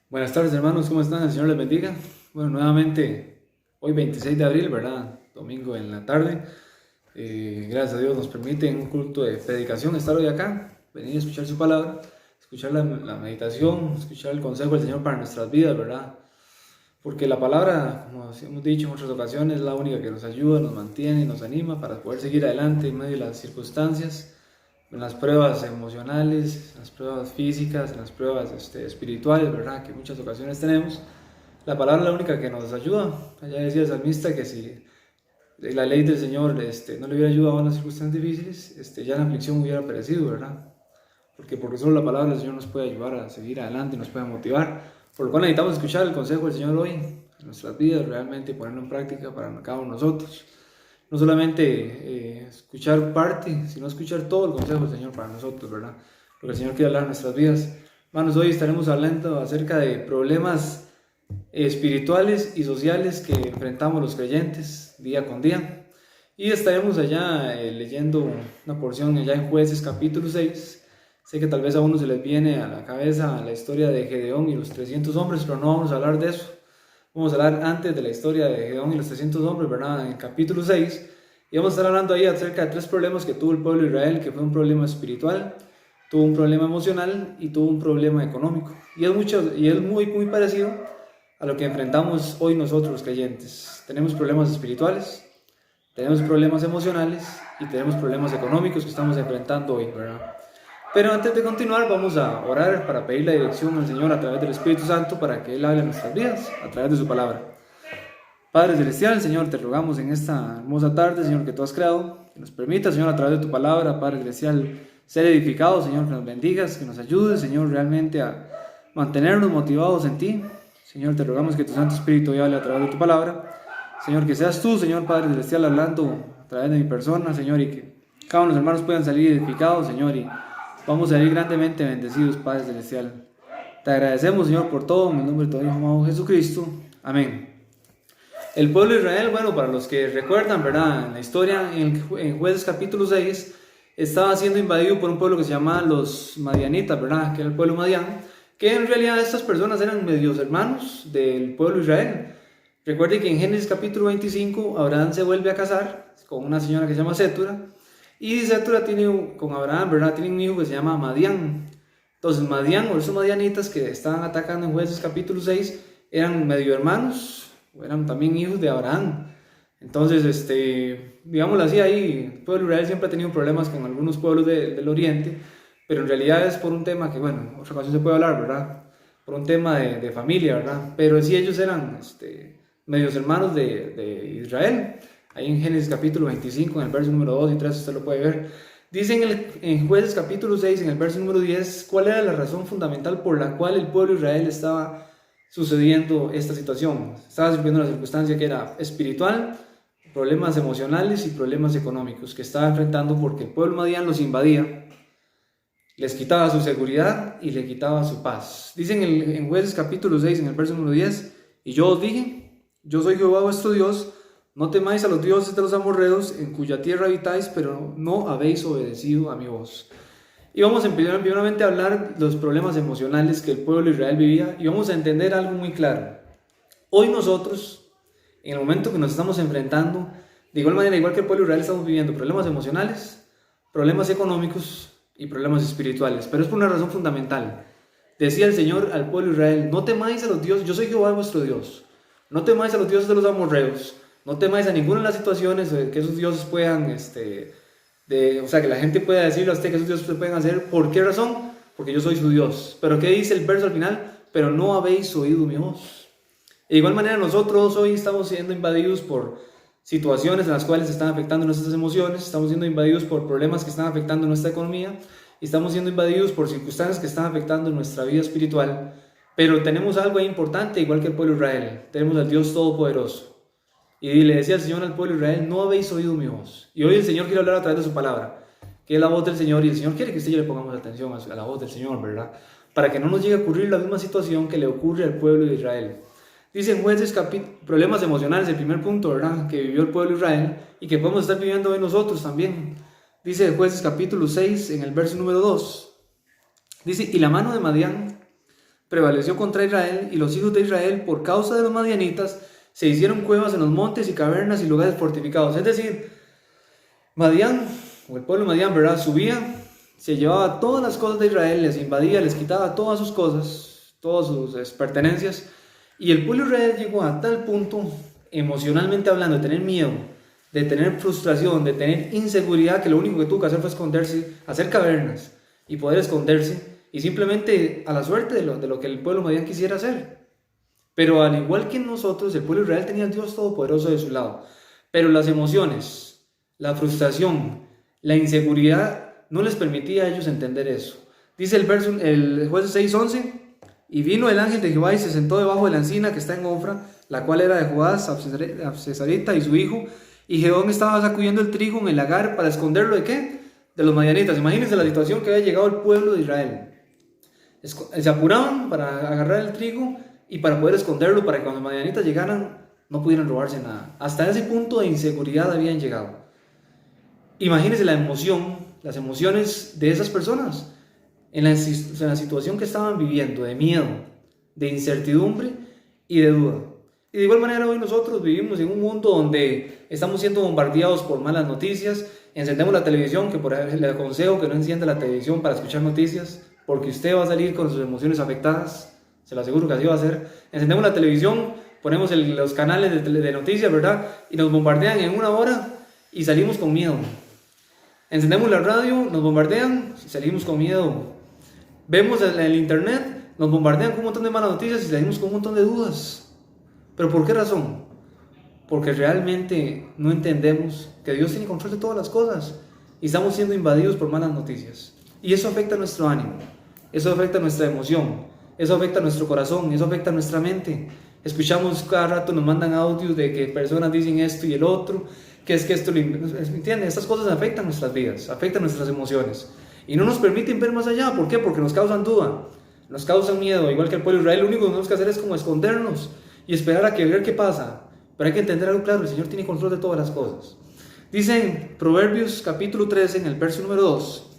Buenas tardes, hermanos, ¿cómo están? El Señor les bendiga. Bueno, nuevamente, hoy 26 de abril, ¿verdad? Domingo en la tarde. Gracias a Dios nos permite en un culto de predicación estar hoy acá, venir a escuchar su palabra, escuchar la meditación, escuchar el consejo del Señor para nuestras vidas, ¿verdad? Porque la palabra, como hemos dicho en otras ocasiones, es la única que nos ayuda, nos mantiene, nos anima para poder seguir adelante en medio de las circunstancias, en las pruebas emocionales, en las pruebas físicas, en las pruebas espirituales, ¿verdad? Que en muchas ocasiones tenemos. La palabra es la única que nos ayuda. Allá decía el salmista que si la ley del Señor no le hubiera ayudado en las circunstancias difíciles, ya en la aflicción hubiera perecido, ¿verdad? Porque solo la palabra del Señor nos puede ayudar a seguir adelante, nos puede motivar. Por lo cual necesitamos escuchar el consejo del Señor hoy en nuestras vidas, realmente ponerlo en práctica para cada uno de nosotros. No solamente escuchar parte, sino escuchar todo el consejo del Señor para nosotros, ¿verdad? Lo que el Señor quiere hablar en nuestras vidas. Hermanos, hoy estaremos hablando acerca de problemas espirituales y sociales que enfrentamos los creyentes día con día. Y estaremos allá leyendo una porción allá en Jueces capítulo 6. Sé que tal vez a uno se les viene a la cabeza la historia de Gedeón y los 300 hombres, pero no vamos a hablar de eso. Vamos a hablar antes de la historia de Gedeón y los 300 hombres, ¿verdad? En el capítulo 6. Y vamos a estar hablando ahí acerca de tres problemas que tuvo el pueblo de Israel, que fue un problema espiritual, tuvo un problema emocional y tuvo un problema económico. Y es muy parecido a lo que enfrentamos hoy nosotros los creyentes. Tenemos problemas espirituales, tenemos problemas emocionales y tenemos problemas económicos que estamos enfrentando hoy, ¿verdad? Pero antes de continuar vamos a orar para pedir la dirección al Señor a través del Espíritu Santo para que Él hable en nuestras vidas a través de su palabra. Padre Celestial, Señor, te rogamos en esta hermosa tarde, Señor, que tú has creado, que nos permita, Señor, a través de tu palabra, Padre Celestial, ser edificados, Señor, que nos bendigas, que nos ayudes, Señor, realmente a mantenernos motivados en ti. Señor, te rogamos que tu Santo Espíritu hable a través de tu palabra. Señor, que seas tú, Señor, Padre Celestial, hablando a través de mi persona, Señor, y que cada uno de los hermanos puedan salir edificados, Señor, y vamos a ir grandemente bendecidos, Padre Celestial. Te agradecemos, Señor, por todo, en el nombre de tu Hijo amado Jesucristo. Amén. El pueblo de Israel, bueno, para los que recuerdan, ¿verdad? En la historia, en Jueces capítulo 6, estaba siendo invadido por un pueblo que se llamaba los Madianitas, ¿verdad? Que era el pueblo Madián, que en realidad estas personas eran medios hermanos del pueblo de Israel. Recuerden que en Génesis capítulo 25, Abraham se vuelve a casar con una señora que se llama Sétura, y Sétura tiene con Abraham, ¿verdad? Tiene un hijo que se llama Madián. Entonces Madián, o esos madianitas que estaban atacando en Jueces capítulo 6, eran medio hermanos, eran también hijos de Abraham. Entonces, digámoslo así, ahí el pueblo de Israel siempre ha tenido problemas con algunos pueblos del oriente, pero en realidad es por un tema que, bueno, en otra ocasión se puede hablar, ¿verdad? Por un tema de familia, ¿verdad? Pero sí ellos eran medios hermanos de Israel. Ahí en Génesis capítulo 25, en el verso número 2 y 3, usted lo puede ver. Dice en Jueces capítulo 6, en el verso número 10, cuál era la razón fundamental por la cual el pueblo de Israel estaba sucediendo esta situación. Estaba sufriendo una circunstancia que era espiritual, problemas emocionales y problemas económicos que estaba enfrentando porque el pueblo madián los invadía, les quitaba su seguridad y le quitaba su paz. Dicen en Jueces capítulo 6, en el verso número 10, y yo os dije, yo soy Jehová vuestro Dios, no temáis a los dioses de los amorreos, en cuya tierra habitáis, pero no habéis obedecido a mi voz. Y vamos primeramente a hablar de los problemas emocionales que el pueblo de Israel vivía, y vamos a entender algo muy claro. Hoy nosotros, en el momento que nos estamos enfrentando, de igual manera, igual que el pueblo de Israel, estamos viviendo problemas emocionales, problemas económicos y problemas espirituales, pero es por una razón fundamental. Decía el Señor al pueblo de Israel, no temáis a los dioses, yo soy Jehová vuestro Dios, no temáis a los dioses de los amorreos, no temáis a ninguna de las situaciones que esos dioses puedan, o sea, que la gente pueda decirle a usted que esos dioses pueden hacer. ¿Por qué razón? Porque yo soy su Dios. Pero ¿qué dice el verso al final? Pero no habéis oído mi voz. De igual manera nosotros hoy estamos siendo invadidos por situaciones en las cuales están afectando nuestras emociones, estamos siendo invadidos por problemas que están afectando nuestra economía, y estamos siendo invadidos por circunstancias que están afectando nuestra vida espiritual. Pero tenemos algo ahí importante, igual que el pueblo de Israel, tenemos al Dios Todopoderoso. Y le decía el Señor al pueblo de Israel, no habéis oído mi voz. Y hoy el Señor quiere hablar a través de su palabra, que es la voz del Señor, y el Señor quiere que usted y yo le pongamos atención a la voz del Señor, ¿verdad? Para que no nos llegue a ocurrir la misma situación que le ocurre al pueblo de Israel. Dice en Jueces problemas emocionales, el primer punto, ¿verdad? Que vivió el pueblo de Israel y que podemos estar viviendo hoy nosotros también. Dice en Jueces capítulo 6, en el verso número 2. Dice, y la mano de Madián prevaleció contra Israel y los hijos de Israel, por causa de los madianitas, se hicieron cuevas en los montes y cavernas y lugares fortificados. Es decir, Madián, o el pueblo de Madián, ¿verdad?, subía, se llevaba todas las cosas de Israel, les invadía, les quitaba todas sus cosas, todas sus pertenencias, y el pueblo de Israel llegó a tal punto, emocionalmente hablando, de tener miedo, de tener frustración, de tener inseguridad, que lo único que tuvo que hacer fue esconderse, hacer cavernas y poder esconderse, y simplemente a la suerte de lo que el pueblo de Madián quisiera hacer. Pero al igual que nosotros, el pueblo de Israel tenía al Dios Todopoderoso de su lado, pero las emociones, la frustración, la inseguridad no les permitía a ellos entender eso. Dice el Jueces 6:11, y vino el ángel de Jehová y se sentó debajo de la encina que está en Ofra, la cual era de Joás, Absesarita, y su hijo, y Gedeón estaba sacudiendo el trigo en el lagar para esconderlo ¿de qué? De los madianitas. Imagínense la situación que había llegado el pueblo de Israel. Se apuraban para agarrar el trigo y para poder esconderlo, para que cuando los madianitas llegaran no pudieran robarse nada. Hasta ese punto de inseguridad habían llegado. Imagínense la emoción, las emociones de esas personas en la situación que estaban viviendo, de miedo, de incertidumbre y de duda. Y de igual manera hoy nosotros vivimos en un mundo donde estamos siendo bombardeados por malas noticias. Encendemos la televisión, que por ejemplo le aconsejo que no encienda la televisión para escuchar noticias, porque usted va a salir con sus emociones afectadas, se lo aseguro que así va a ser. Encendemos la televisión, ponemos los canales de noticias, ¿verdad? Y nos bombardean en una hora y salimos con miedo. Encendemos la radio, nos bombardean y salimos con miedo. Vemos el internet, nos bombardean con un montón de malas noticias y salimos con un montón de dudas. ¿Pero por qué razón? Porque realmente no entendemos que Dios tiene control de todas las cosas y estamos siendo invadidos por malas noticias. Y eso afecta nuestro ánimo, eso afecta nuestra emoción, eso afecta nuestro corazón, eso afecta nuestra mente. Escuchamos cada rato, nos mandan audios de que personas dicen esto y el otro, que es que esto, ¿entienden? Estas cosas afectan nuestras vidas, afectan nuestras emociones y no nos permiten ver más allá. ¿Por qué? Porque nos causan duda, nos causan miedo, igual que el pueblo de Israel. Lo único que tenemos que hacer es como escondernos y esperar a ver qué pasa. Pero hay que entender algo claro: el Señor tiene control de todas las cosas. Dice en Proverbios capítulo 13, en el verso número 2,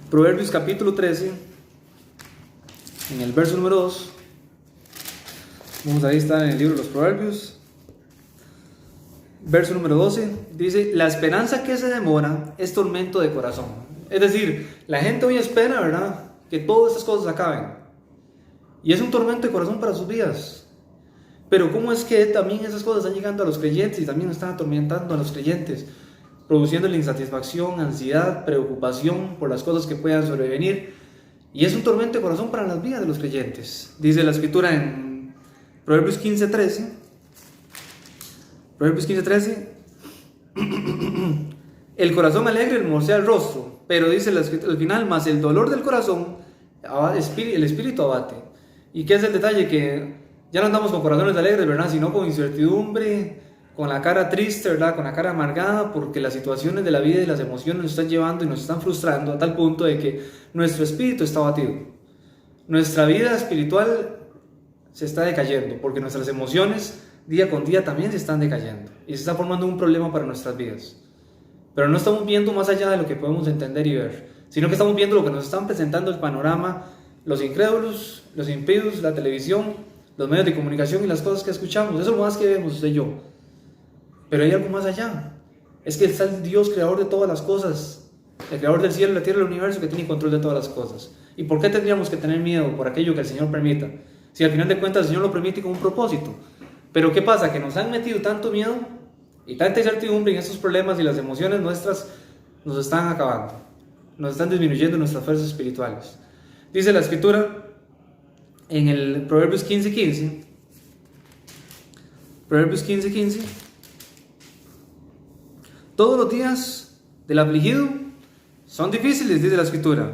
Proverbios capítulo 13, en el verso número 2, vamos a estar en el libro de los Proverbios, verso número 12, dice: la esperanza que se demora es tormento de corazón. Es decir, la gente hoy espera, ¿verdad?, que todas estas cosas acaben, y es un tormento de corazón para sus vidas. Pero ¿cómo es que también esas cosas están llegando a los creyentes y también están atormentando a los creyentes, produciendo la insatisfacción, ansiedad, preocupación por las cosas que puedan sobrevenir? Y es un tormento de corazón para las vidas de los creyentes. Dice la escritura en Proverbios 15:13, Proverbios 15:13, el corazón alegre hermosea el rostro, pero dice la escritura al final: mas el dolor del corazón, el espíritu abate. ¿Y qué es el detalle? Que ya no andamos con corazones alegres, ¿verdad?, sino con incertidumbre, con la cara triste, ¿verdad?, con la cara amargada, porque las situaciones de la vida y las emociones nos están llevando y nos están frustrando a tal punto de que nuestro espíritu está abatido. Nuestra vida espiritual se está decayendo, porque nuestras emociones día con día también se están decayendo y se está formando un problema para nuestras vidas. Pero no estamos viendo más allá de lo que podemos entender y ver, sino que estamos viendo lo que nos están presentando el panorama, los incrédulos, los impíos, la televisión, los medios de comunicación y las cosas que escuchamos. Eso es lo más que vemos usted y yo. Pero hay algo más allá. Es que está el Dios creador de todas las cosas, el creador del cielo, la tierra y el universo, que tiene control de todas las cosas. ¿Y por qué tendríamos que tener miedo por aquello que el Señor permita? Si al final de cuentas el Señor lo permite con un propósito. Pero ¿qué pasa? Que nos han metido tanto miedo y tanta incertidumbre en estos problemas, y las emociones nuestras nos están acabando, nos están disminuyendo nuestras fuerzas espirituales. Dice la escritura en el Proverbios 15:15, Proverbios 15:15, todos los días del afligido son difíciles, dice la escritura,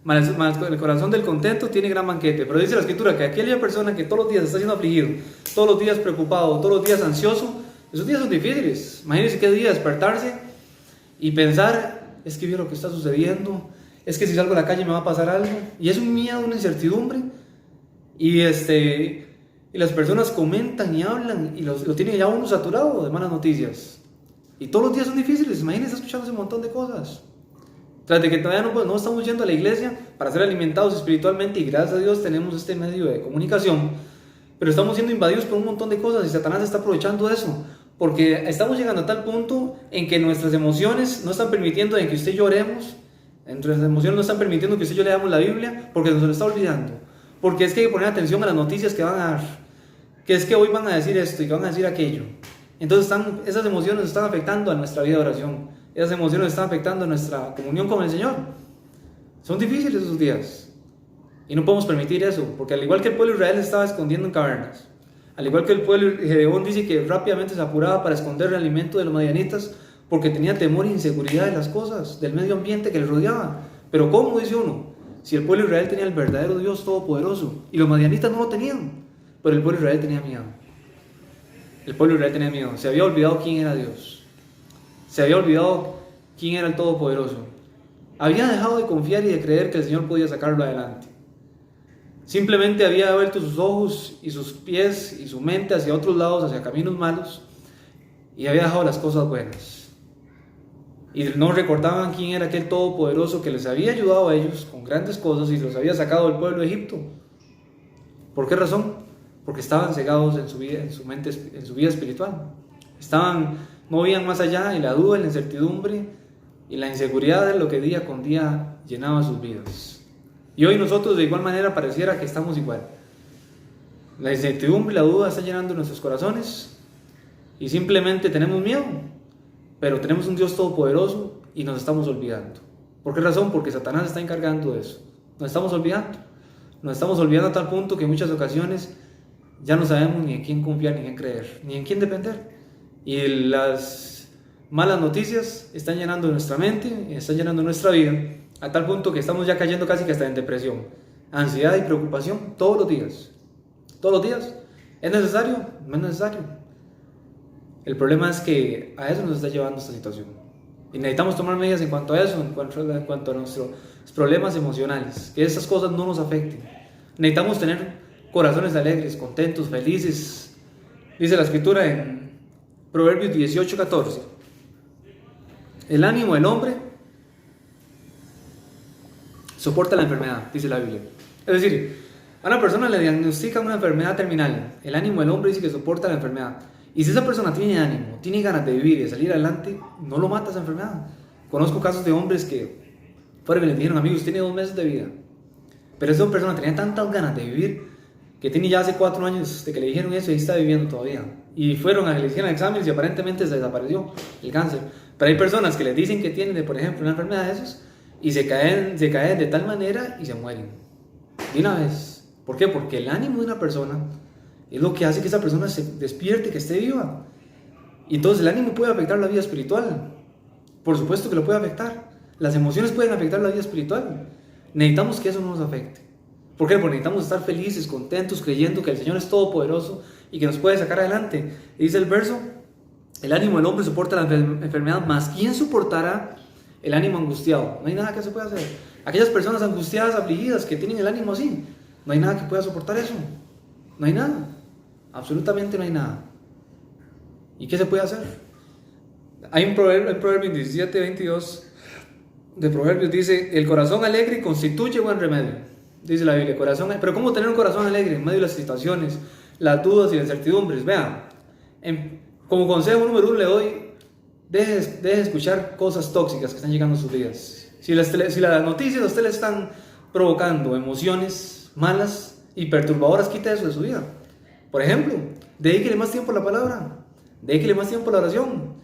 mas el corazón del contento tiene gran banquete. Pero dice la escritura que aquella persona que todos los días está siendo afligido, todos los días preocupado, todos los días ansioso, esos días son difíciles. Imagínense qué día despertarse y pensar: es que vieron lo que está sucediendo, es que si salgo a la calle me va a pasar algo, y es un miedo, una incertidumbre. Y las personas comentan y hablan y lo tienen ya uno saturado de malas noticias. Y todos los días son difíciles. Imagínense escuchando ese montón de cosas. Tras de que todavía no estamos yendo a la iglesia para ser alimentados espiritualmente, y gracias a Dios tenemos este medio de comunicación, pero estamos siendo invadidos por un montón de cosas y Satanás está aprovechando eso, porque estamos llegando a tal punto en que nuestras emociones no están permitiendo en que usted y yo oremos, nuestras emociones no están permitiendo que usted y yo leamos la Biblia, porque nos lo está olvidando, porque es que hay que poner atención a las noticias que van a dar, que es que hoy van a decir esto y que van a decir aquello. Entonces esas emociones están afectando a nuestra vida de oración, esas emociones están afectando a nuestra comunión con el Señor. Son difíciles esos días y no podemos permitir eso, porque al igual que el pueblo de Israel se estaba escondiendo en cavernas, al igual que el pueblo de Gedeón dice que rápidamente se apuraba para esconder el alimento de los madianitas porque tenía temor e inseguridad de las cosas, del medio ambiente que les rodeaba. Pero ¿cómo? Dice uno, si el pueblo de Israel tenía el verdadero Dios todopoderoso y los madianitas no lo tenían, pero el pueblo de Israel tenía miedo. El pueblo de Israel tenía miedo, se había olvidado quién era Dios, se había olvidado quién era el Todopoderoso, había dejado de confiar y de creer que el Señor podía sacarlo adelante. Simplemente había vuelto sus ojos y sus pies y su mente hacia otros lados, hacia caminos malos, y había dejado las cosas buenas. Y no recordaban quién era aquel Todopoderoso que les había ayudado a ellos con grandes cosas y los había sacado del pueblo de Egipto. ¿Por qué razón? Porque estaban cegados en su vida, en su mente, en su vida espiritual. No veían más allá, y la duda, la incertidumbre y la inseguridad de lo que día con día llenaba sus vidas. Y hoy nosotros de igual manera pareciera que estamos igual. La incertidumbre y la duda están llenando nuestros corazones y simplemente tenemos miedo, pero tenemos un Dios todopoderoso y nos estamos olvidando. ¿Por qué razón? Porque Satanás está encargando de eso. Nos estamos olvidando. Nos estamos olvidando a tal punto que en muchas ocasiones ya no sabemos ni en quién confiar, ni en quién creer, ni en quién depender. Y las malas noticias están llenando nuestra mente, están llenando nuestra vida, a tal punto que estamos ya cayendo casi que hasta en depresión, ansiedad y preocupación todos los días. Todos los días. ¿Es necesario? No es necesario. El problema es que a eso nos está llevando esta situación. Y necesitamos tomar medidas en cuanto a eso, en cuanto a nuestros problemas emocionales, que esas cosas no nos afecten. Necesitamos tener corazones alegres, contentos, felices. Dice la escritura en Proverbios 18:14: el ánimo del hombre soporta la enfermedad, dice la Biblia. Es decir, a una persona le diagnostican una enfermedad terminal. El ánimo del hombre dice que soporta la enfermedad. Y si esa persona tiene ánimo, tiene ganas de vivir y de salir adelante, no lo mata esa enfermedad. Conozco casos de hombres que fueron y les dijeron: amigos, tiene 2 meses de vida. Pero esa persona tenía tantas ganas de vivir que tiene ya hace 4 años de que le dijeron eso y está viviendo todavía. Y fueron a que le hicieran exámenes y aparentemente se desapareció el cáncer. Pero hay personas que les dicen que tienen, por ejemplo, una enfermedad de esos y se caen de tal manera y se mueren. De una vez. ¿Por qué? Porque el ánimo de una persona es lo que hace que esa persona se despierte, que esté viva. Y entonces el ánimo puede afectar la vida espiritual. Por supuesto que lo puede afectar. Las emociones pueden afectar la vida espiritual. Necesitamos que eso no nos afecte. ¿Por qué? Porque necesitamos estar felices, contentos, creyendo que el Señor es todopoderoso y que nos puede sacar adelante. Y dice el verso: el ánimo del hombre soporta la enfermedad, mas ¿quién soportará el ánimo angustiado? No hay nada que se pueda hacer. Aquellas personas angustiadas, afligidas, que tienen el ánimo así, no hay nada que pueda soportar eso. No hay nada. Absolutamente no hay nada. ¿Y qué se puede hacer? Hay un proverbio en Proverbios 17:22 de Proverbios, dice: el corazón alegre constituye buen remedio. Dice la Biblia, corazón. Pero ¿cómo tener un corazón alegre en medio de las situaciones, las dudas y las incertidumbres? Vean, como consejo número 1 le doy: deje de escuchar cosas tóxicas que están llegando a sus vidas. Si las noticias a usted le están provocando emociones malas y perturbadoras, quita eso de su vida. Por ejemplo, dedíquele más tiempo a la palabra, dedíquele más tiempo a la oración.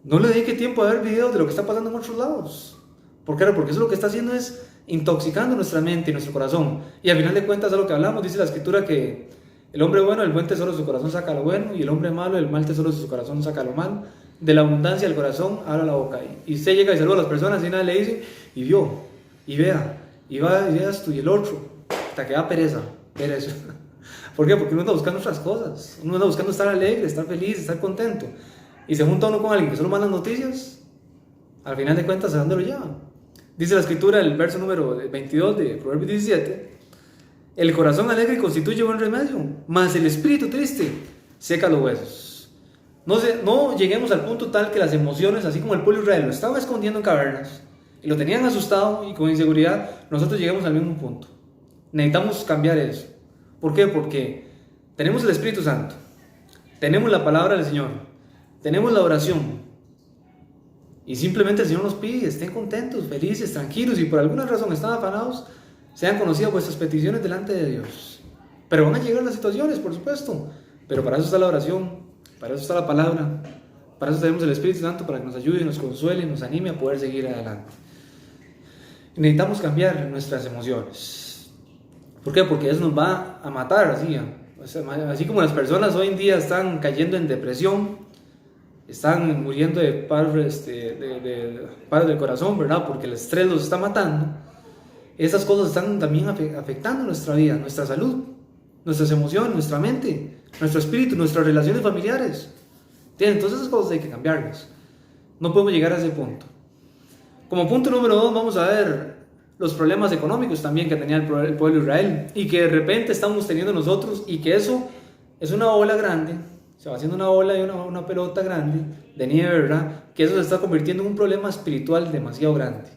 No le dedique tiempo a ver videos de lo que está pasando en otros lados. ¿Por qué? Porque eso lo que está haciendo es intoxicando nuestra mente y nuestro corazón. Y al final de cuentas, es lo que hablamos, dice la escritura que el hombre bueno, el buen tesoro de su corazón saca lo bueno, y el hombre malo, el mal tesoro de su corazón saca lo malo. De la abundancia del corazón habla la boca. Y usted llega y saluda a las personas y nada le dice: y vio, y vea, y va, y vea esto y el otro, hasta que da pereza. ¿Por qué? Porque uno anda buscando otras cosas. Uno anda buscando estar alegre, estar feliz, estar contento. Y se junta uno con alguien que solo manda noticias. Al final de cuentas, ¿a dónde lo lleva? Dice la escritura, el verso número 22 de Proverbios 17: el corazón alegre constituye buen remedio, mas el espíritu triste seca los huesos. No lleguemos al punto tal que las emociones, así como el pueblo de Israel lo estaban escondiendo en cavernas, y lo tenían asustado y con inseguridad, nosotros llegamos al mismo punto. Necesitamos cambiar eso. ¿Por qué? Porque tenemos el Espíritu Santo, tenemos la palabra del Señor, tenemos la oración, y simplemente el Señor nos pide, estén contentos, felices, tranquilos, y por alguna razón están afanados, sean conocidas vuestras peticiones delante de Dios. Pero van a llegar las situaciones, por supuesto, pero para eso está la oración, para eso está la palabra, para eso tenemos el Espíritu Santo, para que nos ayude, nos consuele, nos anime a poder seguir adelante. Y necesitamos cambiar nuestras emociones. ¿Por qué? Porque eso nos va a matar, así como las personas hoy en día están cayendo en depresión, están muriendo de paros del corazón, ¿verdad? Porque el estrés los está matando. Esas cosas están también afectando nuestra vida, nuestra salud, nuestras emociones, nuestra mente, nuestro espíritu, nuestras relaciones familiares. Entonces esas cosas hay que cambiarlas. No podemos llegar a ese punto. Como punto número 2 vamos a ver los problemas económicos también que tenía el pueblo de Israel y que de repente estamos teniendo nosotros, y que eso es una ola grande, se va haciendo una ola y una pelota grande de nieve, ¿verdad? Que eso se está convirtiendo en un problema espiritual demasiado grande.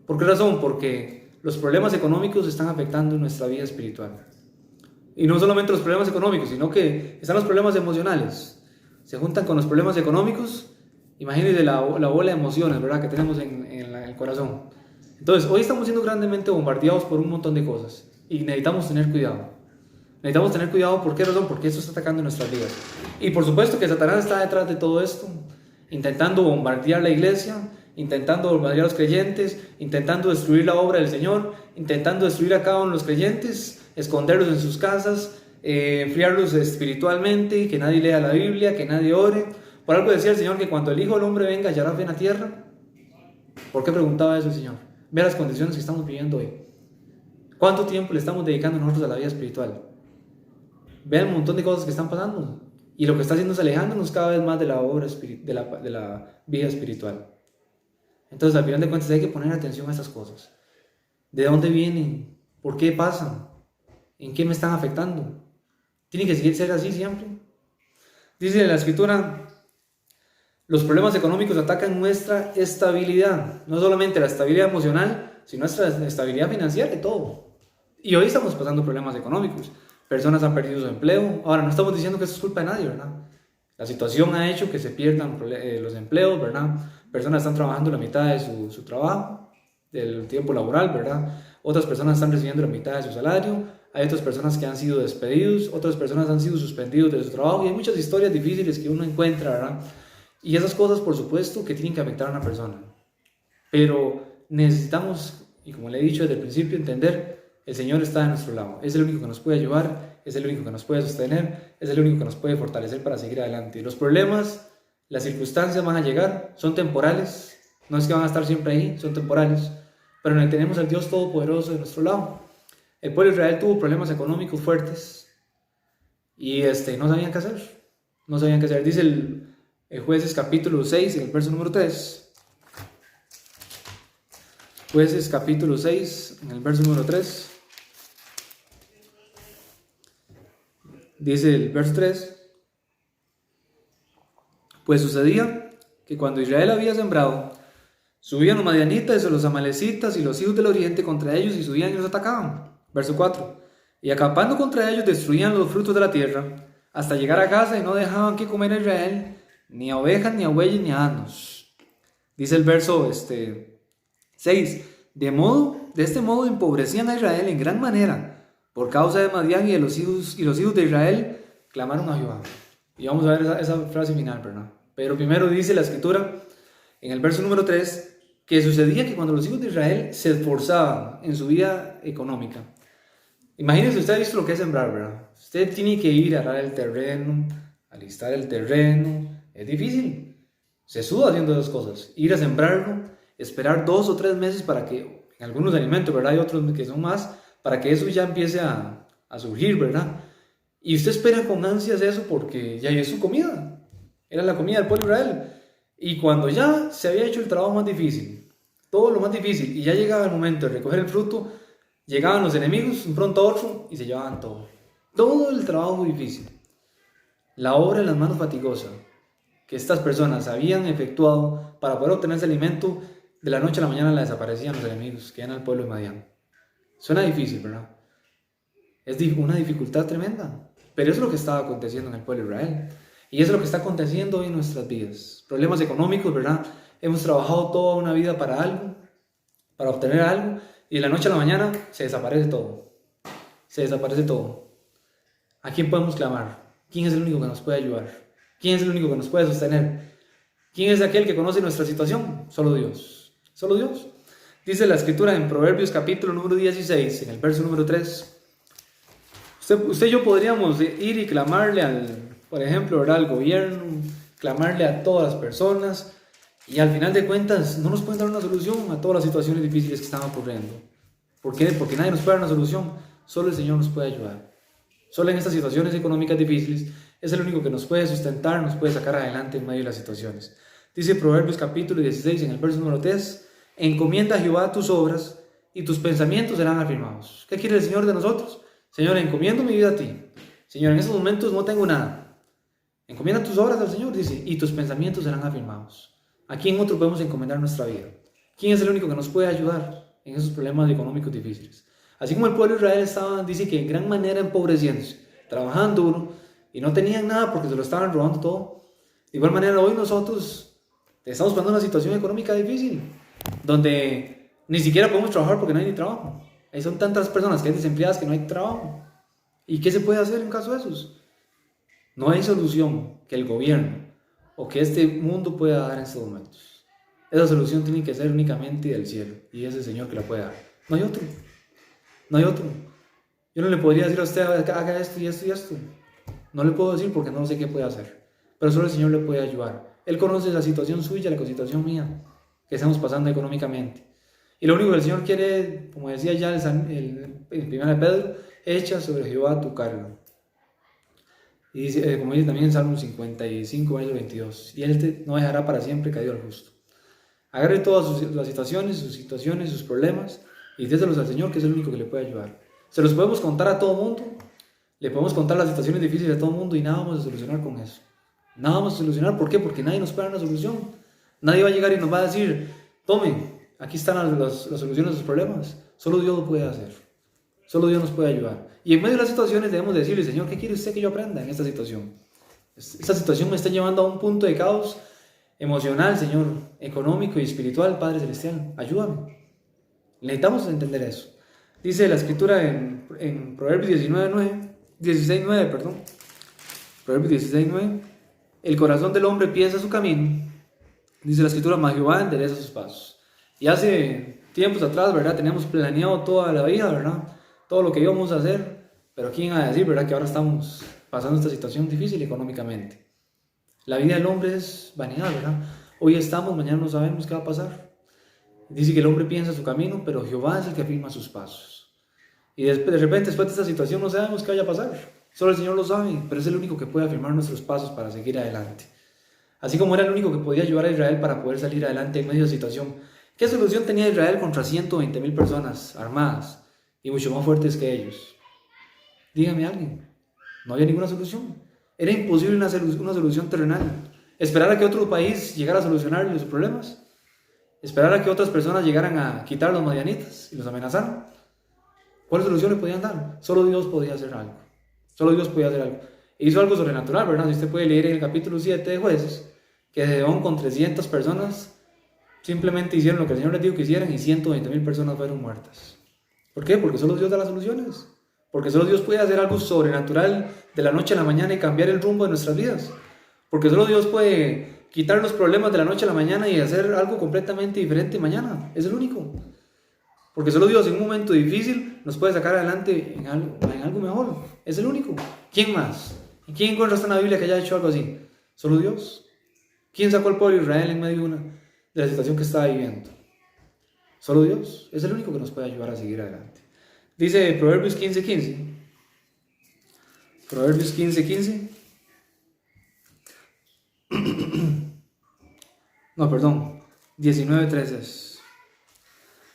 ¿Por qué razón? Porque los problemas económicos están afectando nuestra vida espiritual. Y no solamente los problemas económicos, sino que están los problemas emocionales. Se juntan con los problemas económicos. Imagínense la bola de emociones, ¿verdad?, que tenemos en el corazón. Entonces, hoy estamos siendo grandemente bombardeados por un montón de cosas y necesitamos tener cuidado. Necesitamos tener cuidado. ¿Por qué razón? Porque esto está atacando nuestras vidas. Y por supuesto que Satanás está detrás de todo esto, intentando bombardear la iglesia, intentando bombardear a los creyentes, intentando destruir la obra del Señor, intentando destruir a cada uno de los creyentes, esconderlos en sus casas, enfriarlos espiritualmente, que nadie lea la Biblia, que nadie ore. Por algo decía el Señor que cuando el Hijo del Hombre venga hallará fe en la tierra. ¿Por qué preguntaba eso el Señor? Vea las condiciones que estamos viviendo hoy. ¿Cuánto tiempo le estamos dedicando nosotros a la vida espiritual? Vea el montón de cosas que están pasando. Y lo que está haciendo es alejándonos cada vez más de la obra de la vida espiritual. Entonces, al final de cuentas, hay que poner atención a estas cosas. ¿De dónde vienen? ¿Por qué pasan? ¿En qué me están afectando? ¿Tiene que seguir ser así siempre? Dice la Escritura: los problemas económicos atacan nuestra estabilidad. No solamente la estabilidad emocional, sino nuestra estabilidad financiera y todo. Y hoy estamos pasando problemas económicos. Personas han perdido su empleo. Ahora, no estamos diciendo que eso es culpa de nadie, ¿verdad? La situación ha hecho que se pierdan los empleos, ¿verdad? Personas están trabajando la mitad de su trabajo, del tiempo laboral, ¿verdad? Otras personas están recibiendo la mitad de su salario. Hay otras personas que han sido despedidos, otras personas han sido suspendidos de su trabajo, y hay muchas historias difíciles que uno encuentra, ¿verdad? Y esas cosas, por supuesto, que tienen que afectar a una persona. Pero necesitamos, y como le he dicho desde el principio, entender: el Señor está de nuestro lado. Es el único que nos puede ayudar, es el único que nos puede sostener, es el único que nos puede fortalecer para seguir adelante. Los problemas, las circunstancias van a llegar, son temporales, no es que van a estar siempre ahí, son temporales, pero tenemos al Dios Todopoderoso de nuestro lado. El pueblo de Israel tuvo problemas económicos fuertes y no sabían qué hacer, no sabían qué hacer. Dice el Jueces capítulo 6, en el verso número 3. Jueces capítulo 6, en el verso número 3. Dice el verso 3: pues sucedía que cuando Israel había sembrado, subían los madianitas y los amalecitas y los hijos del oriente contra ellos, y subían y los atacaban. Verso 4: y acampando contra ellos destruían los frutos de la tierra, hasta llegar a Gaza, y no dejaban que comer a Israel, ni a ovejas, ni a bueyes, ni a asnos. Dice el verso 6: de este modo empobrecían a Israel en gran manera. Por causa de Madián y los hijos de Israel clamaron a Jehová. Y vamos a ver esa frase final, ¿verdad? Pero primero dice la Escritura, en el verso número 3, que sucedía que cuando los hijos de Israel se esforzaban en su vida económica. Imagínense, usted ha visto lo que es sembrar, ¿verdad? Usted tiene que ir a arar el terreno, alistar el terreno. Es difícil. Se suda haciendo esas cosas. Ir a sembrarlo, esperar 2 o 3 meses para que, en algunos alimentos, ¿verdad? Hay otros que son más, para que eso ya empiece a surgir, ¿verdad? Y usted espera con ansias eso porque ya es su comida. Era la comida del pueblo de Israel. Y cuando ya se había hecho el trabajo más difícil, todo lo más difícil, y ya llegaba el momento de recoger el fruto, llegaban los enemigos un pronto a otro y se llevaban todo. Todo el trabajo difícil. La obra en las manos fatigosa que estas personas habían efectuado para poder obtener ese alimento de la noche a la mañana la desaparecían los enemigos que eran al pueblo de Madián. Suena difícil, ¿verdad? Es una dificultad tremenda, pero eso es lo que estaba aconteciendo en el pueblo de Israel. Y eso es lo que está aconteciendo hoy en nuestras vidas. Problemas económicos, ¿verdad? Hemos trabajado toda una vida para algo, para obtener algo, y de la noche a la mañana se desaparece todo. Se desaparece todo. ¿A quién podemos clamar? ¿Quién es el único que nos puede ayudar? ¿Quién es el único que nos puede sostener? ¿Quién es aquel que conoce nuestra situación? Solo Dios. Solo Dios. Dice la escritura en Proverbios capítulo número 16, en el verso número 3. Usted y yo podríamos ir y clamarle por ejemplo, ¿verdad?, al gobierno, clamarle a todas las personas, y al final de cuentas no nos pueden dar una solución a todas las situaciones difíciles que están ocurriendo. ¿Por qué? Porque nadie nos puede dar una solución. Solo el Señor nos puede ayudar. Solo en estas situaciones económicas difíciles es el único que nos puede sustentar, nos puede sacar adelante en medio de las situaciones. Dice Proverbios capítulo 16 en el verso número 3, encomienda a Jehová tus obras y tus pensamientos serán afirmados. ¿Qué quiere el Señor de nosotros? Señor, encomiendo mi vida a ti. Señor, en estos momentos no tengo nada. Encomienda tus obras al Señor, dice, y tus pensamientos serán afirmados. ¿A quién otro podemos encomendar nuestra vida? ¿Quién es el único que nos puede ayudar en esos problemas económicos difíciles? Así como el pueblo de Israel estaba, dice que en gran manera empobreciéndose, trabajando duro, y no tenían nada porque se lo estaban robando todo. De igual manera hoy nosotros estamos pasando una situación económica difícil, donde ni siquiera podemos trabajar porque no hay ni trabajo. Ahí son tantas personas que hay desempleadas que no hay trabajo. ¿Y qué se puede hacer en caso de esos? No hay solución que el gobierno o que este mundo pueda dar en estos momentos. Esa solución tiene que ser únicamente del cielo, y es el Señor que la puede dar. No hay otro. No hay otro. Yo no le podría decir a usted, haga esto y esto y esto. No le puedo decir porque no sé qué puede hacer. Pero solo el Señor le puede ayudar. Él conoce la situación suya, la situación mía, que estamos pasando económicamente. Y lo único que el Señor quiere, como decía ya en 1 Pedro, echa sobre Jehová tu carga. Y dice, como dice también en Salmo 55, verso 22, y Él no dejará para siempre caído al justo. Agarre todas las situaciones, sus problemas, y déselos al Señor, que es el único que le puede ayudar. Se los podemos contar a todo mundo, le podemos contar las situaciones difíciles a todo mundo y nada vamos a solucionar con eso. Nada vamos a solucionar, ¿por qué? Porque nadie nos puede dar una solución. Nadie va a llegar y nos va a decir, tomen, aquí están las soluciones a sus problemas. Solo Dios lo puede hacer. Solo Dios nos puede ayudar. Y en medio de las situaciones debemos decirle, Señor, ¿qué quiere usted que yo aprenda en esta situación? Esta situación me está llevando a un punto de caos emocional, Señor, económico y espiritual, Padre Celestial. Ayúdame. Necesitamos entender eso. Dice la escritura en Proverbios 16:9, perdón. Proverbios 16:9. El corazón del hombre piensa su camino. Dice la escritura, mas Jehová endereza sus pasos. Y hace tiempos atrás, ¿verdad? Teníamos planeado toda la vida, ¿verdad? Todo lo que íbamos a hacer. Pero ¿quién va a decir, verdad? Que ahora estamos pasando esta situación difícil económicamente. La vida del hombre es vanidad, ¿verdad? Hoy estamos, mañana no sabemos qué va a pasar. Dice que el hombre piensa su camino, pero Jehová es el que afirma sus pasos. Y de repente, después de esta situación, no sabemos qué vaya a pasar. Solo el Señor lo sabe, pero es el único que puede afirmar nuestros pasos para seguir adelante. Así como era el único que podía ayudar a Israel para poder salir adelante en medio de la situación. ¿Qué solución tenía Israel contra 120,000 personas armadas y mucho más fuertes que ellos? Dígame alguien. No había ninguna solución. Era imposible una solución terrenal. Esperar a que otro país llegara a solucionar sus problemas. Esperar a que otras personas llegaran a quitar a los madianitas y los amenazaran. ¿Cuál solución le podían dar? Solo Dios podía hacer algo. Solo Dios podía hacer algo. E hizo algo sobrenatural, ¿verdad? Si usted puede leer en el capítulo 7 de Jueces, que Gedeón con 300 personas simplemente hicieron lo que el Señor les dijo que hicieran y 120,000 personas fueron muertas. ¿Por qué? Porque solo Dios da las soluciones. Porque solo Dios puede hacer algo sobrenatural de la noche a la mañana y cambiar el rumbo de nuestras vidas. Porque solo Dios puede quitar los problemas de la noche a la mañana y hacer algo completamente diferente mañana. Es el único. Porque solo Dios en un momento difícil nos puede sacar adelante en algo mejor. Es el único. ¿Quién más? ¿Y quién encuentras en la Biblia que haya hecho algo así? Solo Dios. ¿Quién sacó al pueblo de Israel en medio de la situación que estaba viviendo? Solo Dios. Es el único que nos puede ayudar a seguir adelante. Dice Proverbios 15:15. Proverbios 15:15. No, perdón. 19:13.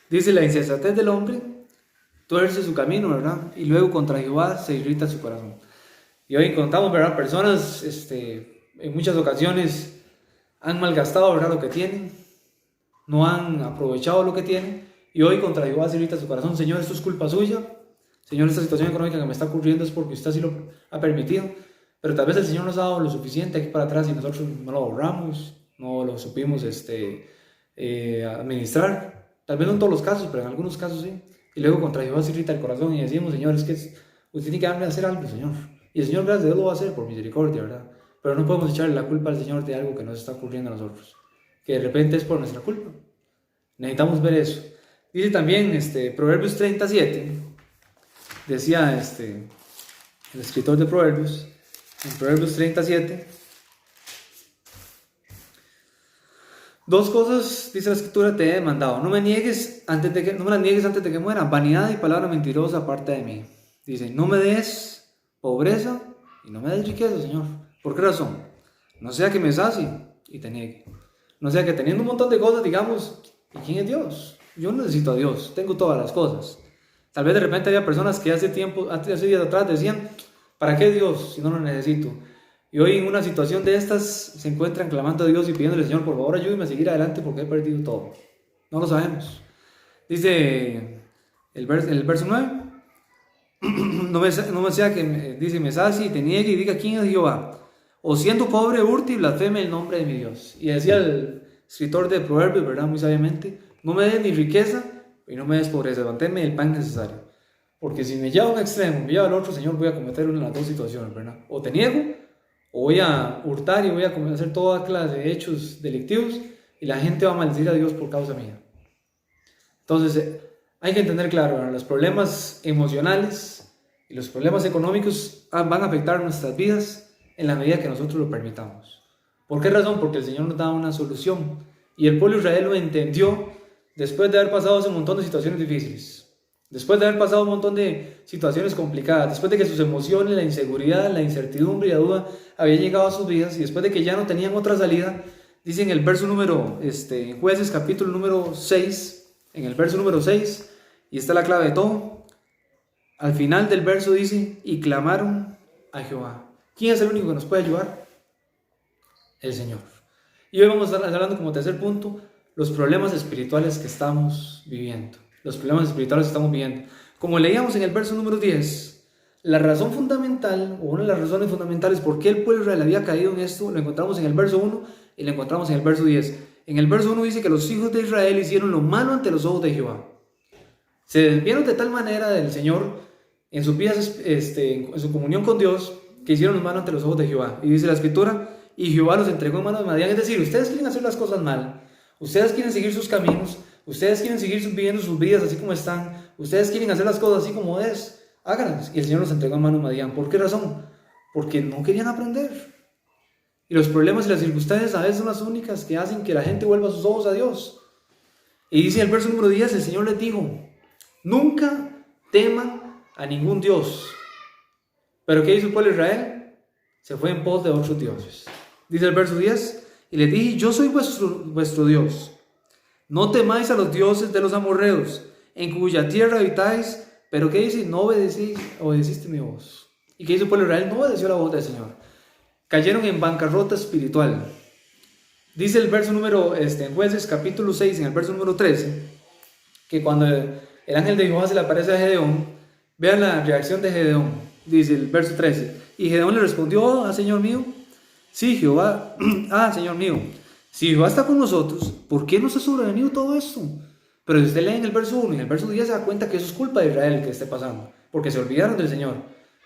Dice, la insensatez del hombre tuerce su camino, ¿verdad? Y luego contra Jehová se irrita su corazón. Y hoy encontramos, ¿verdad? Personas, en muchas ocasiones han malgastado, ¿verdad? Lo que tienen. no han aprovechado lo que tienen y hoy contra Jehová se irrita su corazón. Señor, esto es culpa suya. Señor, esta situación económica que me está ocurriendo es porque usted así lo ha permitido, pero tal vez el Señor nos ha dado lo suficiente aquí para atrás y nosotros no lo ahorramos, no lo supimos administrar. Tal vez no en todos los casos, pero en algunos casos sí. Y luego contra Jehová se irrita el corazón y decimos, Señor, es que usted tiene que darme a hacer algo, Señor. Y el Señor, gracias a Dios, lo va a hacer por misericordia, ¿verdad? Pero no podemos echarle la culpa al Señor de algo que nos está ocurriendo a nosotros, que de repente es por nuestra culpa. Necesitamos ver eso. Dice también Proverbios 37, decía el escritor de Proverbios, en Proverbios 37, dos cosas, dice la escritura, te he demandado. No me las niegues antes de que muera. Vanidad y palabra mentirosa aparte de mí. Dice, no me des pobreza y no me des riqueza, Señor. ¿Por qué razón? No sea que me sacie y te niegue. No sea que teniendo un montón de cosas, digamos, ¿y quién es Dios? Yo no necesito a Dios, tengo todas las cosas. Tal vez de repente había personas que hace días atrás decían, ¿para qué Dios si no lo necesito? Y hoy en una situación de estas se encuentran clamando a Dios y pidiéndole, Señor, por favor ayúdame a seguir adelante porque he perdido todo. No lo sabemos. Dice el verso 9, no me sea que dice, me sacie y te niegue y diga quién es Jehová. O siendo pobre, hurte y blasfeme el nombre de mi Dios. Y decía el escritor de Proverbios, ¿verdad? Muy sabiamente, no me des ni riqueza y no me des pobreza, manténme el pan necesario. Porque si me lleva a un extremo, me lleva al otro, Señor, voy a cometer una de las dos situaciones, ¿verdad? O te niego, o voy a hurtar y voy a hacer toda clase de hechos delictivos y la gente va a maldecir a Dios por causa mía. Entonces, hay que entender claro, ¿verdad? Los problemas emocionales y los problemas económicos van a afectar nuestras vidas en la medida que nosotros lo permitamos. ¿Por qué razón? Porque el Señor nos da una solución y el pueblo de Israel lo entendió después de haber pasado ese montón de situaciones difíciles. Después de haber pasado un montón de situaciones complicadas, después de que sus emociones, la inseguridad, la incertidumbre y la duda habían llegado a sus vidas y después de que ya no tenían otra salida, dice en el verso número, en Jueces capítulo número 6, en el verso número 6, y está la clave de todo, al final del verso dice, y clamaron a Jehová. ¿Quién es el único que nos puede ayudar? El Señor. Y hoy vamos a estar hablando como tercer punto, los problemas espirituales que estamos viviendo. Los problemas espirituales que estamos viviendo. Como leíamos en el verso número 10, la razón fundamental, o una de las razones fundamentales por qué el pueblo de Israel había caído en esto, lo encontramos en el verso 1 y lo encontramos en el verso 10. En el verso 1 dice que los hijos de Israel hicieron lo malo ante los ojos de Jehová. Se desviaron de tal manera del Señor en sus vidas, en su comunión con Dios, que hicieron lo malo ante los ojos de Jehová. Y dice la escritura, y Jehová los entregó en manos de Madián. Es decir, ustedes quieren hacer las cosas mal, ustedes quieren seguir sus caminos, ustedes quieren seguir viviendo sus vidas así como están, ustedes quieren hacer las cosas así como es, háganlas. Y el Señor los entregó en manos de Madián. ¿Por qué razón? Porque no querían aprender. Y los problemas y las circunstancias a veces son las únicas que hacen que la gente vuelva sus ojos a Dios. Y dice en el verso número 10, el Señor les dijo, nunca teman a ningún Dios. ¿Pero qué hizo el pueblo de Israel? Se fue en pos de otros dioses. Dice el verso 10, y les dije, yo soy vuestro Dios. No temáis a los dioses de los amorreos, en cuya tierra habitáis. Pero ¿qué dice? No obedeciste mi voz. ¿Y qué hizo el pueblo de Israel? No obedeció la voz del Señor. Cayeron en bancarrota espiritual. Dice el verso número, en Jueces capítulo 6, en el verso número 13, que cuando el ángel de Jehová se le aparece a Gedeón, vean la reacción de Gedeón. Dice el verso 13, y Gedeón le respondió, Señor mío, sí, Jehová, Señor mío, si Jehová está con nosotros, ¿por qué nos ha sobrevenido todo esto? Pero si usted lee en el verso 1 y en el verso 10 se da cuenta que eso es culpa de Israel que esté pasando, porque se olvidaron del Señor.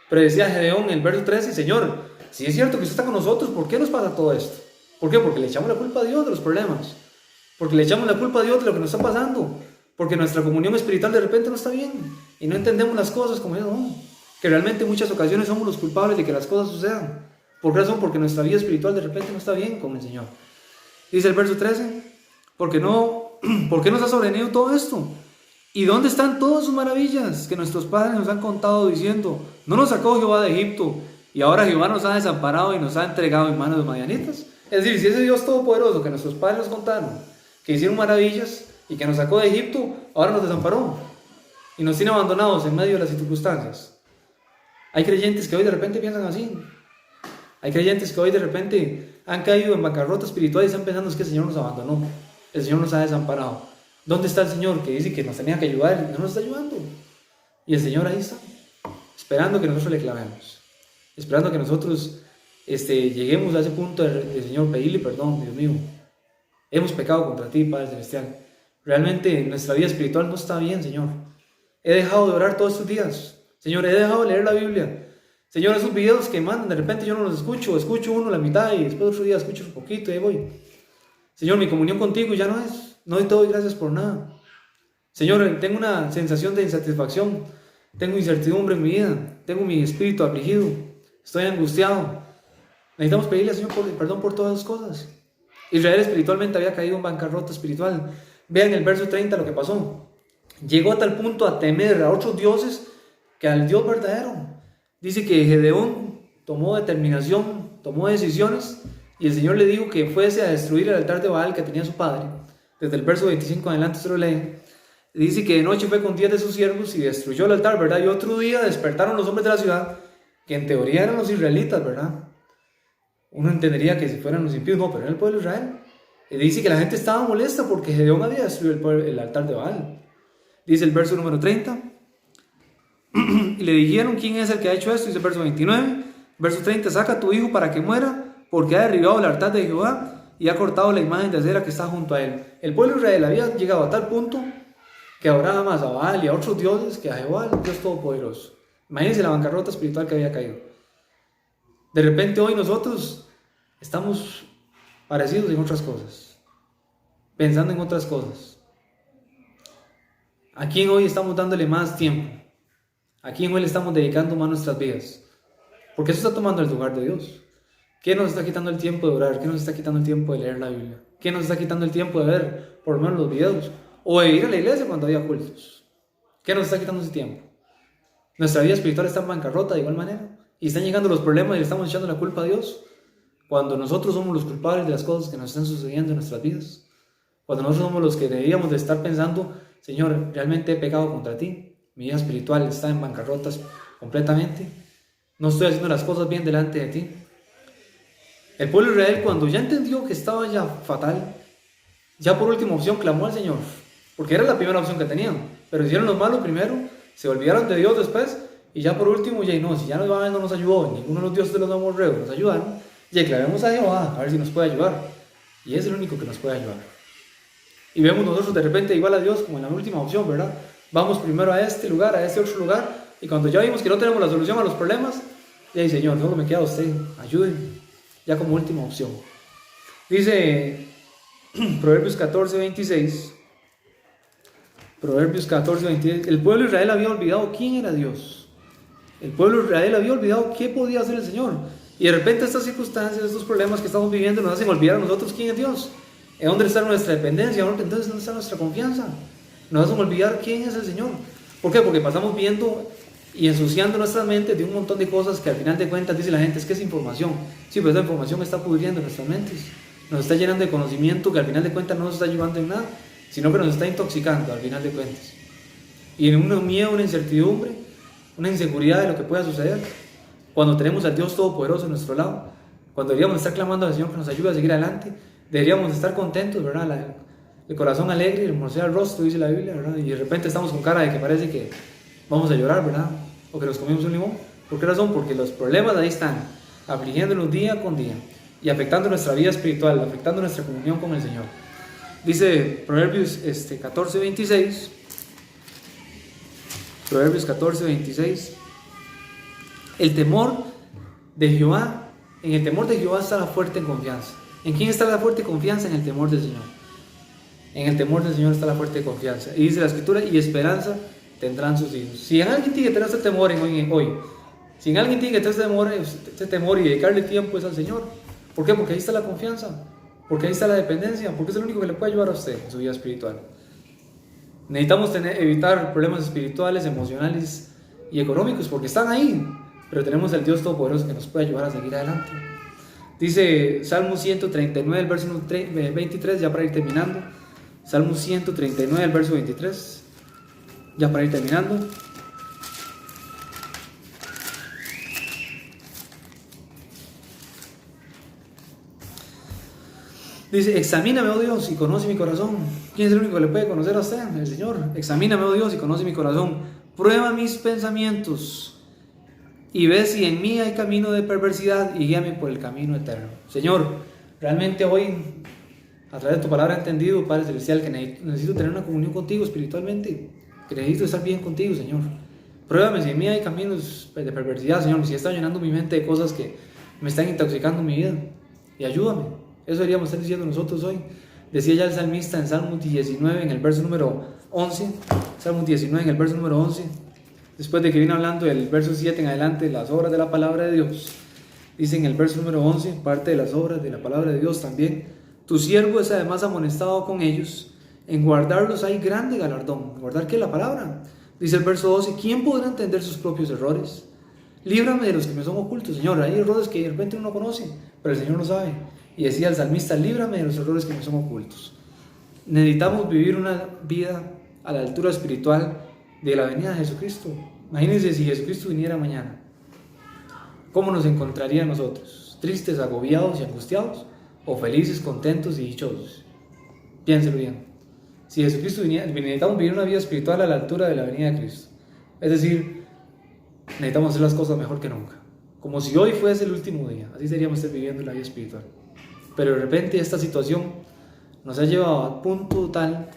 Pero decía Gedeón en el verso 13, Señor, si es cierto que usted está con nosotros, ¿por qué nos pasa todo esto? ¿Por qué? Porque le echamos la culpa a Dios de los problemas, porque le echamos la culpa a Dios de lo que nos está pasando, porque nuestra comunión espiritual de repente no está bien y no entendemos las cosas como ellos no. Que realmente en muchas ocasiones somos los culpables de que las cosas sucedan. ¿Por qué razón? Porque nuestra vida espiritual de repente no está bien con el Señor. Dice el verso 13, ¿por qué nos ha sobrevenido todo esto? ¿Y dónde están todas sus maravillas que nuestros padres nos han contado diciendo, no nos sacó Jehová de Egipto y ahora Jehová nos ha desamparado y nos ha entregado en manos de madianitas? Es decir, si ese Dios todopoderoso que nuestros padres nos contaron, que hicieron maravillas y que nos sacó de Egipto, ahora nos desamparó y nos tiene abandonados en medio de las circunstancias. Hay creyentes que hoy de repente piensan así. Hay creyentes que hoy de repente han caído en bancarrota espiritual y están pensando es que el Señor nos abandonó. El Señor nos ha desamparado. ¿Dónde está el Señor que dice que nos tenía que ayudar y no nos está ayudando? Y el Señor ahí está, esperando que nosotros le clamemos, esperando que nosotros lleguemos a ese punto del Señor, pedirle perdón. Dios mío, hemos pecado contra ti, Padre Celestial. Realmente nuestra vida espiritual no está bien, Señor. He dejado de orar todos estos días. Señor, he dejado de leer la Biblia. Señor, esos videos que mandan, de repente yo no los escucho uno la mitad y después otro día escucho un poquito y ahí voy. Señor, mi comunión contigo ya no te doy gracias por nada. Señor, tengo una sensación de insatisfacción, tengo incertidumbre en mi vida, tengo mi espíritu afligido, estoy angustiado. Necesitamos pedirle al Señor perdón por todas las cosas. Israel espiritualmente había caído en bancarrota espiritual. Vean el verso 30 lo que pasó. Llegó a tal punto a temer a otros dioses que al Dios verdadero. Dice que Gedeón tomó determinación, tomó decisiones, y el Señor le dijo que fuese a destruir el altar de Baal que tenía su padre. Desde el verso 25 adelante se lo lee. Dice que de noche fue con 10 de sus siervos y destruyó el altar, ¿verdad? Y otro día despertaron los hombres de la ciudad, que en teoría eran los israelitas, ¿verdad? Uno entendería que si fueran los impíos, no, pero era el pueblo de Israel. Y dice que la gente estaba molesta porque Gedeón había destruido el altar de Baal. Dice el verso número 30. Y le dijeron, ¿quién es el que ha hecho esto? Dice el verso 29. Verso 30, saca a tu hijo para que muera, porque ha derribado el altar de Jehová y ha cortado la imagen de acera que está junto a él. El pueblo de Israel había llegado a tal punto que adoraba más a Baal y a otros dioses que a Jehová, el Dios Todopoderoso. Imagínense la bancarrota espiritual que había caído. De repente hoy nosotros estamos parecidos en otras cosas, pensando en otras cosas. ¿A quién hoy estamos dándole más tiempo? ¿A quién hoy le estamos dedicando más nuestras vidas? Porque eso está tomando el lugar de Dios. ¿Qué nos está quitando el tiempo de orar? ¿Qué nos está quitando el tiempo de leer la Biblia? ¿Qué nos está quitando el tiempo de ver por lo menos los videos? O de ir a la iglesia cuando había cultos. ¿Qué nos está quitando ese tiempo? Nuestra vida espiritual está en bancarrota de igual manera. Y están llegando los problemas y le estamos echando la culpa a Dios. Cuando nosotros somos los culpables de las cosas que nos están sucediendo en nuestras vidas. Cuando nosotros somos los que deberíamos de estar pensando, Señor, realmente he pecado contra ti. Mi vida espiritual está en bancarrotas completamente. No estoy haciendo las cosas bien delante de ti. El pueblo de Israel, cuando ya entendió que estaba ya fatal, ya por última opción clamó al Señor. Porque era la primera opción que tenían. Pero hicieron lo malo primero, se olvidaron de Dios después, y ya por último, ya no, si ya no nos ayudó, ninguno de los dioses de los amorreos nos ayudaron, ya clamemos a Jehová, a ver si nos puede ayudar. Y es el único que nos puede ayudar. Y vemos nosotros de repente igual a Dios como en la última opción, ¿verdad? Vamos primero a este lugar, a este otro lugar, y cuando ya vimos que no tenemos la solución a los problemas, ya dice, Señor, solo me queda usted, ayúdenme, ya como última opción. Dice Proverbios 14:26, Proverbios 14:26, el pueblo de Israel había olvidado quién era Dios. El pueblo de Israel había olvidado qué podía hacer el Señor. Y de repente estas circunstancias, estos problemas que estamos viviendo nos hacen olvidar a nosotros quién es Dios. ¿En dónde está nuestra dependencia? Entonces, ¿dónde está nuestra confianza? Nos hacen olvidar quién es el Señor. ¿Por qué? Porque pasamos viendo y ensuciando nuestras mentes de un montón de cosas que al final de cuentas dice la gente, es que es información. Sí, pero esa información está pudriendo nuestras mentes. Nos está llenando de conocimiento que al final de cuentas no nos está ayudando en nada, sino que nos está intoxicando al final de cuentas. Y en un miedo, una incertidumbre, una inseguridad de lo que pueda suceder, cuando tenemos al Dios Todopoderoso a nuestro lado, cuando deberíamos estar clamando al Señor que nos ayude a seguir adelante, deberíamos estar contentos, ¿verdad? El corazón alegre, hermosea el rostro, dice la Biblia, ¿verdad? Y de repente estamos con cara de que parece que vamos a llorar, ¿verdad? O que nos comimos un limón. ¿Por qué razón? Porque los problemas ahí están, afligiéndonos día con día y afectando nuestra vida espiritual, afectando nuestra comunión con el Señor. Dice Proverbios 14:26, Proverbios 14:26, el temor de Jehová, en el temor de Jehová está la fuerte confianza. ¿En quién está la fuerte confianza? En el temor del Señor. En el temor del Señor está la fuerte confianza. Y dice la Escritura, y esperanza tendrán sus hijos. Si alguien tiene que tener este temor hoy, si alguien tiene que tener este temor y dedicarle tiempo es al Señor. ¿Por qué? Porque ahí está la confianza. Porque ahí está la dependencia. Porque es el único que le puede ayudar a usted en su vida espiritual. Necesitamos evitar problemas espirituales, emocionales y económicos porque están ahí. Pero tenemos al Dios Todopoderoso que nos puede ayudar a seguir adelante. Dice Salmo 139, el verso 23, ya para ir terminando. Salmo 139, el verso 23, ya para ir terminando. Dice, examíname, oh Dios, y conoce mi corazón. ¿Quién es el único que le puede conocer a usted? El Señor. Examíname, oh Dios, y conoce mi corazón. Prueba mis pensamientos y ve si en mí hay camino de perversidad y guíame por el camino eterno. Señor, realmente hoy, a través de tu palabra he entendido, Padre Celestial, que necesito tener una comunión contigo espiritualmente, que necesito estar bien contigo, Señor. Pruébame si en mí hay caminos de perversidad, Señor, si está llenando mi mente de cosas que me están intoxicando mi vida, y ayúdame. Eso deberíamos estar diciendo nosotros hoy. Decía ya el salmista en Salmo 19, en el verso número 11, Salmo 19, en el verso número 11, después de que viene hablando del verso 7 en adelante, las obras de la palabra de Dios, dice en el verso número 11, parte de las obras de la palabra de Dios también, tu siervo es además amonestado con ellos, en guardarlos hay grande galardón. ¿Guardar qué? La palabra. Dice el verso 12, ¿quién podrá entender sus propios errores? Líbrame de los que me son ocultos, Señor. Hay errores que de repente uno no conoce, pero el Señor lo sabe. Y decía el salmista, líbrame de los errores que me son ocultos. Necesitamos vivir una vida a la altura espiritual de la venida de Jesucristo. Imagínense si Jesucristo viniera mañana. ¿Cómo nos encontraría a nosotros? ¿Tristes, agobiados y angustiados? ¿O felices, contentos y dichosos? Piénselo bien. Si Jesucristo viniera, necesitamos vivir una vida espiritual a la altura de la venida de Cristo. Es decir, necesitamos hacer las cosas mejor que nunca. Como si hoy fuese el último día. Así seríamos estar viviendo la vida espiritual. Pero de repente esta situación nos ha llevado a punto tal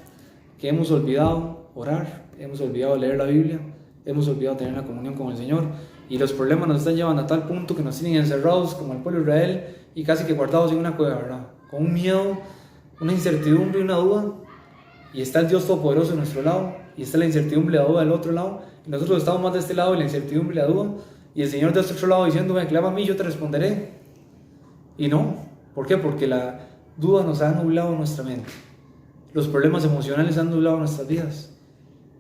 que hemos olvidado orar, hemos olvidado leer la Biblia, hemos olvidado tener una comunión con el Señor, y los problemas nos están llevando a tal punto que nos tienen encerrados como el pueblo de Israel y casi que guardados en una cueva, ¿verdad? Con un miedo, una incertidumbre y una duda, y está el Dios Todopoderoso a nuestro lado, y está la incertidumbre y la duda del otro lado, y nosotros estamos más de este lado y la incertidumbre y la duda, y el Señor de este otro lado diciéndome, clama a mí, yo te responderé. Y no. ¿Por qué? Porque la duda nos ha nublado nuestra mente. Los problemas emocionales han nublado nuestras vidas.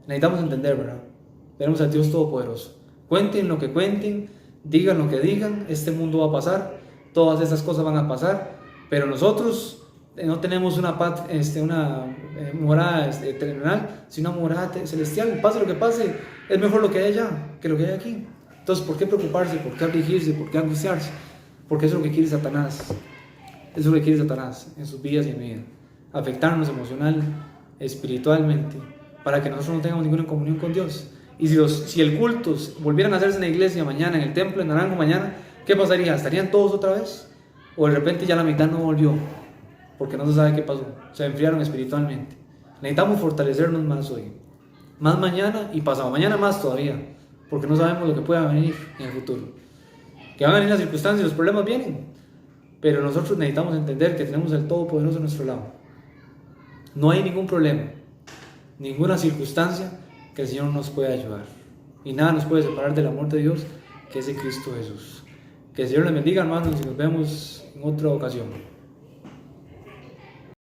Necesitamos entender, ¿verdad? Tenemos al Dios Todopoderoso. Cuenten lo que cuenten, digan lo que digan, este mundo va a pasar, todas estas cosas van a pasar, pero nosotros no tenemos una morada terrenal, sino una morada celestial. Pase lo que pase, es mejor lo que hay allá que lo que hay aquí. Entonces, ¿por qué preocuparse? ¿Por qué afligirse? ¿Por qué angustiarse? Porque eso es lo que quiere Satanás. Eso es lo que quiere Satanás en sus vidas y en mi vida. Afectarnos emocional, espiritualmente, para que nosotros no tengamos ninguna comunión con Dios. Y si el culto volvieran a hacerse en la iglesia mañana, en el templo de Naranjo mañana, ¿qué pasaría? ¿Estarían todos otra vez? ¿O de repente ya la mitad no volvió? Porque no se sabe qué pasó. Se enfriaron espiritualmente. Necesitamos fortalecernos más hoy. Más mañana y pasado mañana más todavía. Porque no sabemos lo que pueda venir en el futuro. Que van a venir las circunstancias, los problemas vienen. Pero nosotros necesitamos entender que tenemos el Todopoderoso a nuestro lado. No hay ningún problema, ninguna circunstancia que el Señor nos pueda ayudar. Y nada nos puede separar del amor de Dios, que es de Cristo Jesús. Que el Señor les bendiga, hermanos, y nos vemos en otra ocasión.